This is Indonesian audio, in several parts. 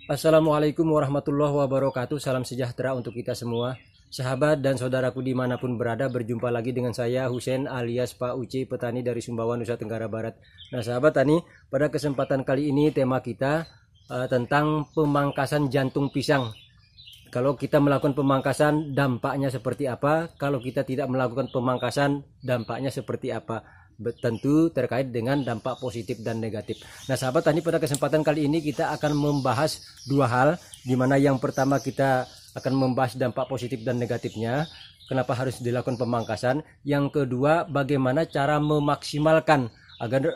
Assalamualaikum warahmatullahi wabarakatuh. Salam sejahtera untuk kita semua. Sahabat dan saudaraku dimanapun berada, berjumpa lagi dengan saya Husein alias Pak Uci, petani dari Sumbawa, Nusa Tenggara Barat. Nah sahabat tani, pada kesempatan kali ini tema kita tentang pemangkasan jantung pisang. Kalau kita melakukan pemangkasan, dampaknya seperti apa? Kalau kita tidak melakukan pemangkasan, dampaknya seperti apa? Tentu terkait dengan dampak positif dan negatif. Nah sahabat tani, pada kesempatan kali ini kita akan membahas dua hal, di mana yang pertama kita akan membahas dampak positif dan negatifnya, kenapa harus dilakukan pemangkasan. Yang kedua, bagaimana cara memaksimalkan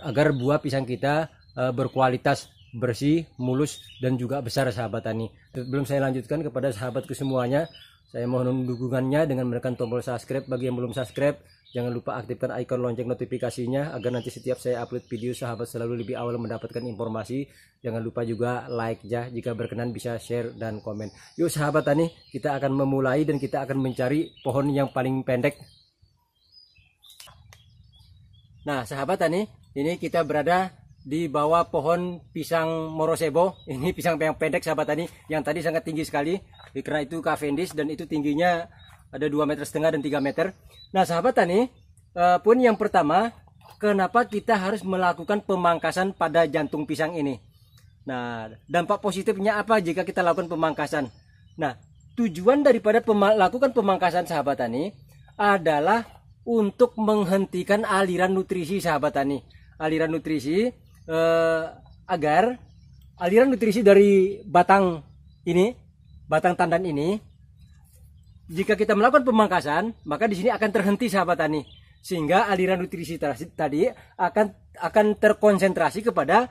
agar buah pisang kita berkualitas, bersih, mulus, dan juga besar sahabat tani. Sebelum saya lanjutkan, kepada sahabatku semuanya, saya mohon dukungannya dengan menekan tombol subscribe. Bagi yang belum subscribe, jangan lupa aktifkan icon lonceng notifikasinya agar nanti setiap saya upload video, sahabat selalu lebih awal mendapatkan informasi. Jangan lupa juga like ya, jika berkenan bisa share dan komen. Yuk sahabat tani, kita akan memulai dan kita akan mencari pohon yang paling pendek. Nah sahabat tani, ini kita berada di bawah pohon pisang Morosebo. Ini pisang yang pendek sahabat tani, yang tadi sangat tinggi sekali, karena itu Cavendish dan itu tingginya ada 2,5 meter dan 3 meter. Nah sahabat tani, pun yang pertama, kenapa kita harus melakukan pemangkasan pada jantung pisang ini? Nah dampak positifnya apa jika kita lakukan pemangkasan? Nah tujuan daripada melakukan pemangkasan sahabat tani adalah untuk menghentikan aliran nutrisi sahabat tani. Aliran nutrisi agar aliran nutrisi dari batang ini, batang tandan ini, jika kita melakukan pemangkasan, maka di sini akan terhenti sahabat tani, sehingga aliran nutrisi tadi akan terkonsentrasi kepada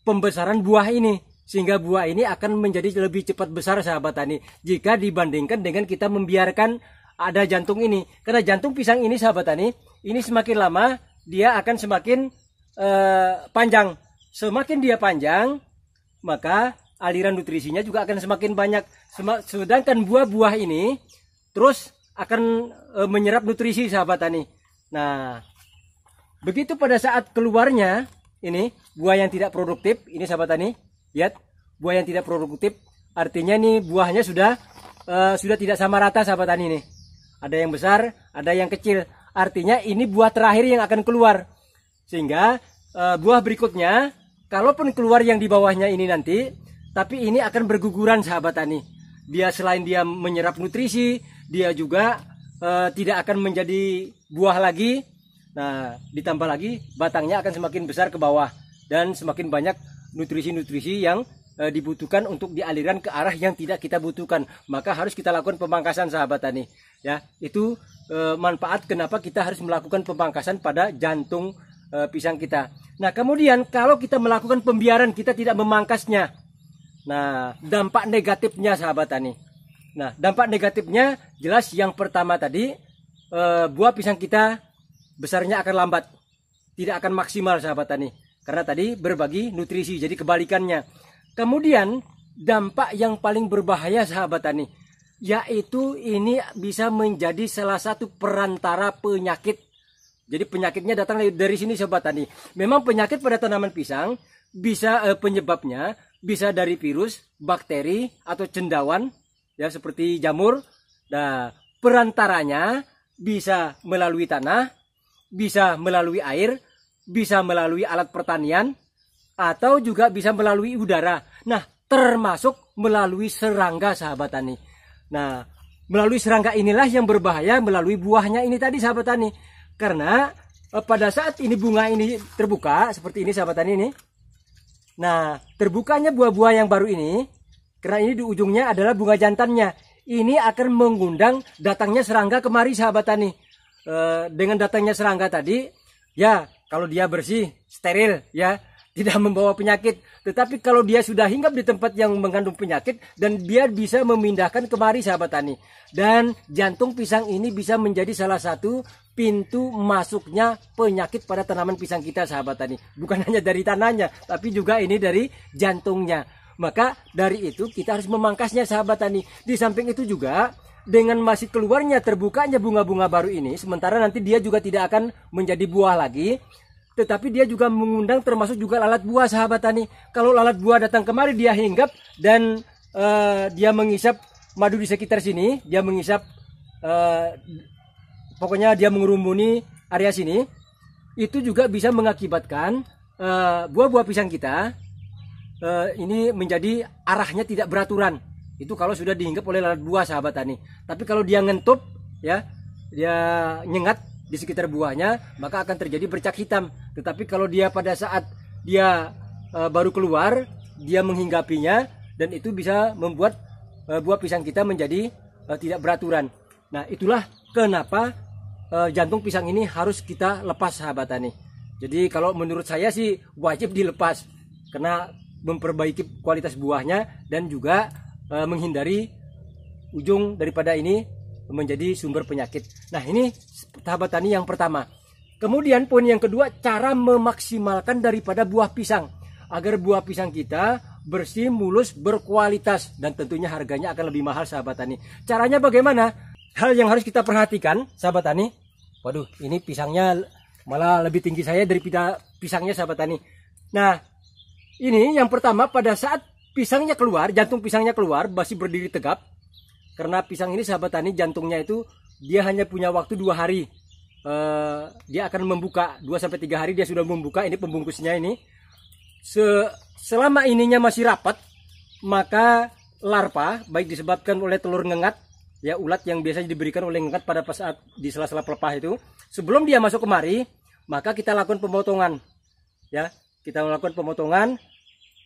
pembesaran buah ini, sehingga buah ini akan menjadi lebih cepat besar sahabat tani jika dibandingkan dengan kita membiarkan ada jantung ini. Karena jantung pisang ini sahabat tani, ini semakin lama dia akan semakin panjang. Semakin dia panjang, maka aliran nutrisinya juga akan semakin banyak. Sedangkan buah-buah ini terus akan menyerap nutrisi sahabat tani. Nah begitu pada saat keluarnya ini buah yang tidak produktif, ini sahabat tani, lihat buah yang tidak produktif, artinya nih buahnya sudah tidak sama rata sahabat tani. Nih ada yang besar, ada yang kecil, artinya ini buah terakhir yang akan keluar. Sehingga buah berikutnya, kalaupun keluar yang di bawahnya ini nanti, tapi ini akan berguguran sahabat tani. Dia selain dia menyerap nutrisi, dia juga tidak akan menjadi buah lagi. Nah ditambah lagi batangnya akan semakin besar ke bawah, dan semakin banyak nutrisi-nutrisi yang dibutuhkan untuk dialirkan ke arah yang tidak kita butuhkan. Maka harus kita lakukan pemangkasan sahabat tani. Ya, itu manfaat kenapa kita harus melakukan pemangkasan pada jantung pisang kita. Nah kemudian kalau kita melakukan pembiaran, kita tidak memangkasnya, nah dampak negatifnya sahabat tani. Nah dampak negatifnya jelas, yang pertama tadi, buah pisang kita besarnya akan lambat, tidak akan maksimal sahabat tani, karena tadi berbagi nutrisi, jadi kebalikannya. Kemudian dampak yang paling berbahaya sahabat tani, yaitu ini bisa menjadi salah satu perantara penyakit. Jadi penyakitnya datang dari sini sobat tani. Memang penyakit pada tanaman pisang bisa penyebabnya bisa dari virus, bakteri, atau cendawan ya, seperti jamur. Nah perantaranya bisa melalui tanah, bisa melalui air, bisa melalui alat pertanian, atau juga bisa melalui udara. Nah termasuk melalui serangga sahabat tani. Nah melalui serangga inilah yang berbahaya, melalui buahnya ini tadi sahabat tani. Karena pada saat ini bunga ini terbuka seperti ini sahabat tani ini. Nah terbukanya buah-buah yang baru ini, karena ini di ujungnya adalah bunga jantannya, ini akan mengundang datangnya serangga kemari sahabat tani. Dengan datangnya serangga tadi, ya kalau dia bersih, steril ya, tidak membawa penyakit. Tetapi kalau dia sudah hinggap di tempat yang mengandung penyakit, dan dia bisa memindahkan kemari sahabat tani. Dan jantung pisang ini bisa menjadi salah satu pintu masuknya penyakit pada tanaman pisang kita sahabat tani. Bukan hanya dari tanahnya, tapi juga ini dari jantungnya. Maka dari itu kita harus memangkasnya sahabat tani. Di samping itu juga, dengan masih keluarnya terbukanya bunga-bunga baru ini, sementara nanti dia juga tidak akan menjadi buah lagi, tetapi dia juga mengundang termasuk juga lalat buah sahabat tani. Kalau lalat buah datang kemari dia hinggap dan dia mengisap madu di sekitar sini, dia mengisap pokoknya dia mengerumuni area sini, itu juga bisa mengakibatkan buah-buah pisang kita ini menjadi arahnya tidak beraturan. Itu kalau sudah dihinggap oleh lalat buah sahabat tani. Tapi kalau dia ngentup ya, dia nyengat di sekitar buahnya, maka akan terjadi bercak hitam. Tetapi kalau dia pada saat dia baru keluar, dia menghinggapinya, dan itu bisa membuat buah pisang kita menjadi tidak beraturan. Nah, itulah kenapa jantung pisang ini harus kita lepas sahabat tani. Jadi kalau menurut saya sih wajib dilepas, karena memperbaiki kualitas buahnya dan juga menghindari ujung daripada ini menjadi sumber penyakit. Nah, ini sahabat tani yang pertama. Kemudian poin yang kedua, cara memaksimalkan daripada buah pisang agar buah pisang kita bersih, mulus, berkualitas, dan tentunya harganya akan lebih mahal sahabat tani. Caranya bagaimana? Hal yang harus kita perhatikan sahabat tani. Waduh, ini pisangnya malah lebih tinggi saya daripada pisangnya sahabat tani. Nah, ini yang pertama, pada saat pisangnya keluar, jantung pisangnya keluar, masih berdiri tegap. Karena pisang ini sahabat tani, jantungnya itu dia hanya punya waktu 2 hari. Dia akan membuka 2-3 hari dia sudah membuka. Ini pembungkusnya ini. Selama ininya masih rapat, maka larva baik disebabkan oleh telur ngengat, ya ulat yang biasanya diberikan oleh ngengat pada saat di sela-sela pelepah itu, sebelum dia masuk kemari, maka kita lakukan pemotongan. Ya, kita melakukan pemotongan.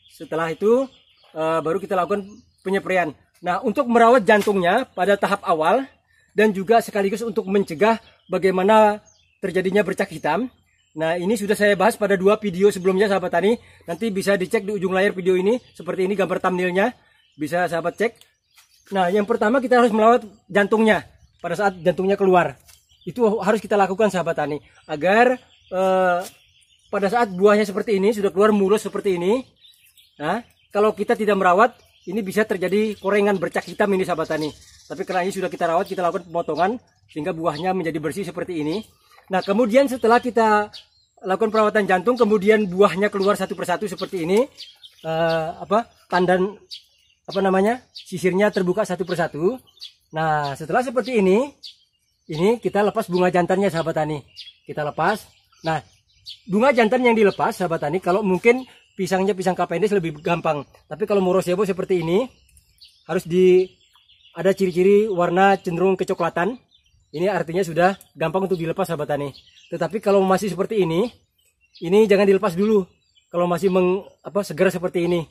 Setelah itu baru kita lakukan penyepraian. Nah, untuk merawat jantungnya pada tahap awal dan juga sekaligus untuk mencegah bagaimana terjadinya bercak hitam. Nah, ini sudah saya bahas pada 2 video sebelumnya sahabat tani. Nanti bisa dicek di ujung layar video ini, seperti ini gambar thumbnailnya, bisa sahabat cek. Nah, yang pertama kita harus merawat jantungnya pada saat jantungnya keluar. Itu harus kita lakukan sahabat tani agar pada saat buahnya seperti ini sudah keluar mulus seperti ini. Nah, kalau kita tidak merawat, ini bisa terjadi korengan bercak hitam ini sahabat tani. Tapi karena ini sudah kita rawat, kita lakukan pemotongan sehingga buahnya menjadi bersih seperti ini. Nah, kemudian setelah kita lakukan perawatan jantung, kemudian buahnya keluar satu persatu seperti ini. Tandan sisirnya terbuka satu persatu. Nah, setelah seperti ini kita lepas bunga jantannya sahabat tani. Kita lepas. Nah, bunga jantan yang dilepas sahabat tani, kalau mungkin pisangnya pisang Cavendish lebih gampang. Tapi kalau Morosebo seperti ini harus ada ciri-ciri warna cenderung kecoklatan. Ini artinya sudah gampang untuk dilepas sahabat tani. Tetapi kalau masih seperti ini jangan dilepas dulu. Kalau masih segar seperti ini.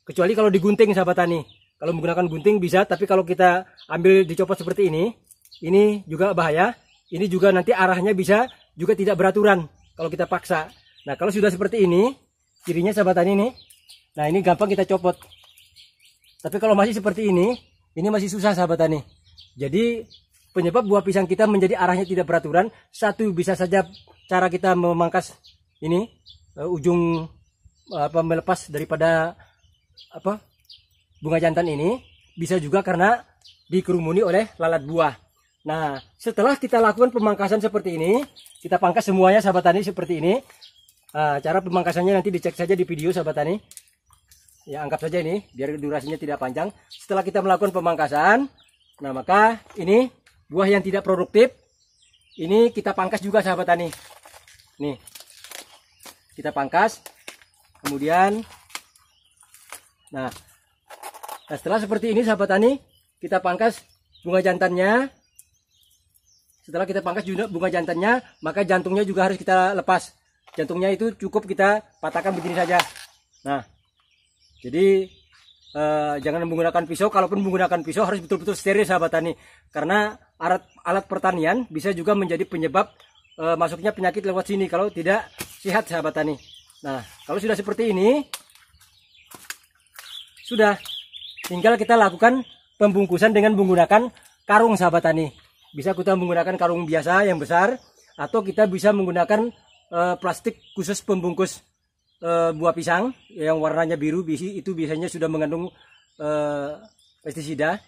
Kecuali kalau digunting sahabat tani. Kalau menggunakan gunting bisa, tapi kalau kita ambil dicopot seperti ini juga bahaya. Ini juga nanti arahnya bisa juga tidak beraturan kalau kita paksa. Nah, kalau sudah seperti ini, cirinya sahabat tani ini. Nah, ini gampang kita copot. Tapi kalau masih seperti ini masih susah sahabat tani. Jadi penyebab buah pisang kita menjadi arahnya tidak beraturan, satu bisa saja cara kita memangkas ini ujung melepas daripada bunga jantan ini, bisa juga karena dikerumuni oleh lalat buah. Nah, setelah kita lakukan pemangkasan seperti ini, kita pangkas semuanya sahabat tani seperti ini. Cara pemangkasannya nanti dicek saja di video sahabat tani. Ya, anggap saja ini biar durasinya tidak panjang. Setelah kita melakukan pemangkasan, nah maka ini buah yang tidak produktif ini kita pangkas juga sahabat tani. Nih, kita pangkas. Kemudian nah setelah seperti ini sahabat tani, kita pangkas bunga jantannya. Setelah kita pangkas juga bunga jantannya, maka jantungnya juga harus kita lepas. Jantungnya itu cukup kita patahkan begini saja. Nah, jadi jangan menggunakan pisau. Kalaupun menggunakan pisau harus betul-betul steril sahabat tani, karena alat pertanian bisa juga menjadi penyebab masuknya penyakit lewat sini kalau tidak sehat sahabat tani. Nah, kalau sudah seperti ini, sudah tinggal kita lakukan pembungkusan dengan menggunakan karung sahabat tani. Bisa kita menggunakan karung biasa yang besar, atau kita bisa menggunakan plastik khusus pembungkus buah pisang yang warnanya biru. Itu biasanya sudah mengandung pestisida.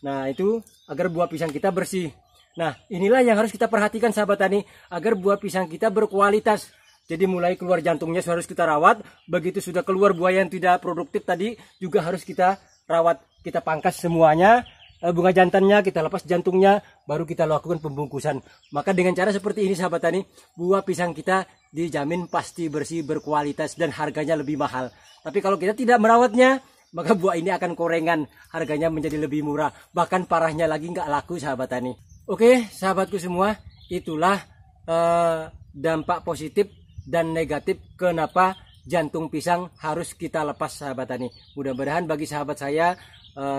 Nah, itu agar buah pisang kita bersih. Nah, inilah yang harus kita perhatikan sahabat tani, agar buah pisang kita berkualitas. Jadi mulai keluar jantungnya harus kita rawat. Begitu sudah keluar buah yang tidak produktif tadi juga harus kita rawat. Kita pangkas semuanya. Bunga jantannya kita lepas jantungnya, baru kita lakukan pembungkusan. Maka dengan cara seperti ini sahabat tani, buah pisang kita dijamin pasti bersih, berkualitas, dan harganya lebih mahal. Tapi kalau kita tidak merawatnya, maka buah ini akan korengan, harganya menjadi lebih murah. Bahkan parahnya lagi nggak laku sahabat tani. Oke sahabatku semua, itulah dampak positif dan negatif kenapa jantung pisang harus kita lepas sahabat tani. Mudah-mudahan bagi sahabat saya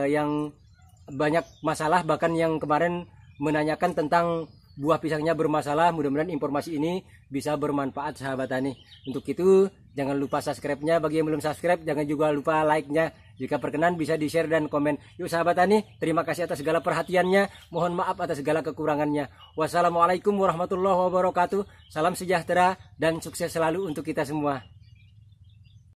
yang banyak masalah, bahkan yang kemarin menanyakan tentang buah pisangnya bermasalah, mudah-mudahan informasi ini bisa bermanfaat sahabat tani. Untuk itu jangan lupa subscribe-nya, bagi yang belum subscribe jangan juga lupa like-nya. Jika berkenan bisa di share dan komen. Yuk sahabat tani, terima kasih atas segala perhatiannya, mohon maaf atas segala kekurangannya. Wassalamualaikum warahmatullahi wabarakatuh. Salam sejahtera dan sukses selalu untuk kita semua.